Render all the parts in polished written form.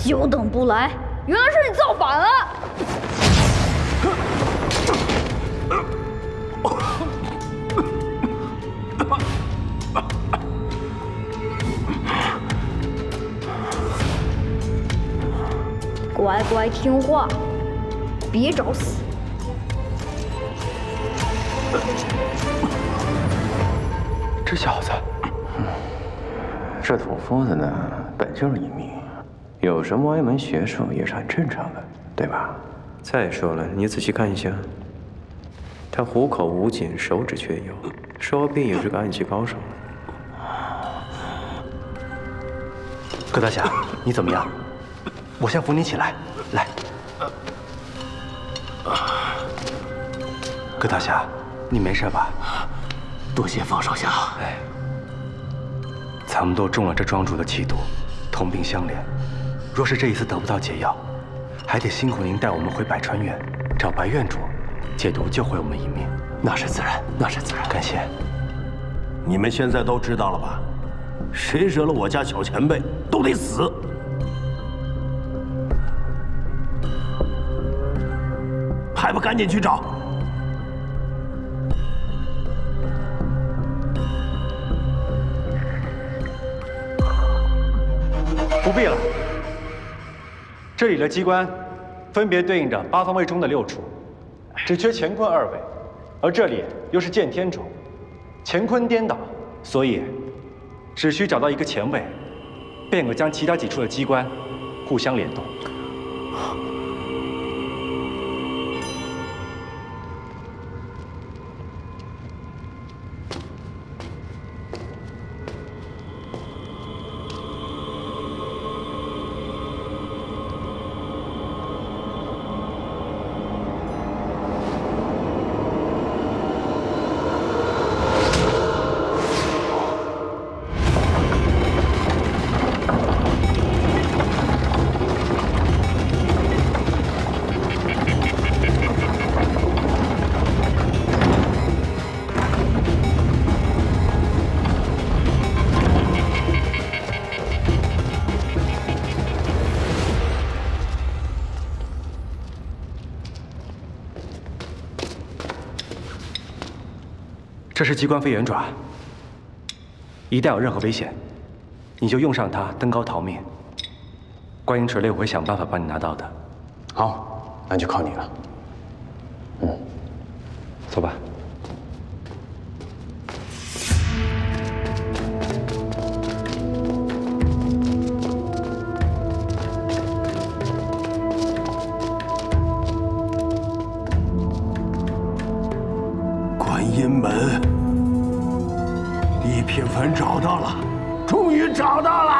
久等不来，原来是你造反了！乖乖听话，别找死！这小子，这土夫子呢，本就是一命，有什么歪门邪术也是很正常的，对吧？再说了，你仔细看一下，他虎口无颈，手指却有，说不定也是个暗器高手。葛大侠，你怎么样？我先扶你起来，来。葛大侠，你没事吧？多谢方少侠。哎，咱们都中了这庄主的气毒，同病相怜。若是这一次得不到解药，还得辛苦您带我们回百川院，找白院主解毒，救回我们一命。那是自然，那是自然。感谢。你们现在都知道了吧？谁惹了我家小前辈，都得死。还不赶紧去找！不必了。这里的机关分别对应着八方位中的6处，只缺乾坤2位，而这里又是见天种，乾坤颠倒，所以只需找到一个乾位，便可将其他几处的机关互相联动。这是机关飞圆爪，一旦有任何危险，你就用上它登高逃命。观音锤类我会想办法帮你拿到的。好，那就靠你了。走吧。观音门，一品坟找到了，终于找到了！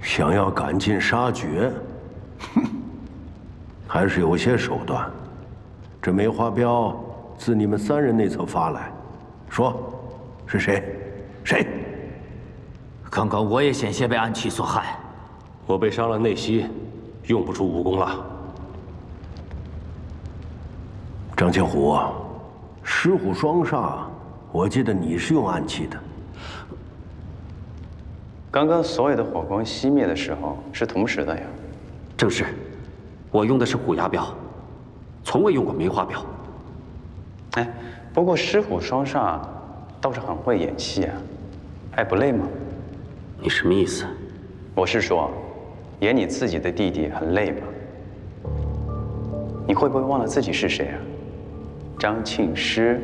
想要赶尽杀绝，哼，还是有些手段。这梅花镖自你们3人那侧发来，说，是谁？谁？刚刚我也险些被暗器所害，我被伤了内息，用不出武功了。张千虎，狮虎双煞，我记得你是用暗器的。刚刚所有的火光熄灭的时候是同时的呀。正是，我用的是虎牙镖，从未用过梅花镖。哎，不过狮虎双煞倒是很会演戏啊，还不累吗？你什么意思？我是说，演你自己的弟弟很累吧？你会不会忘了自己是谁啊？张庆师。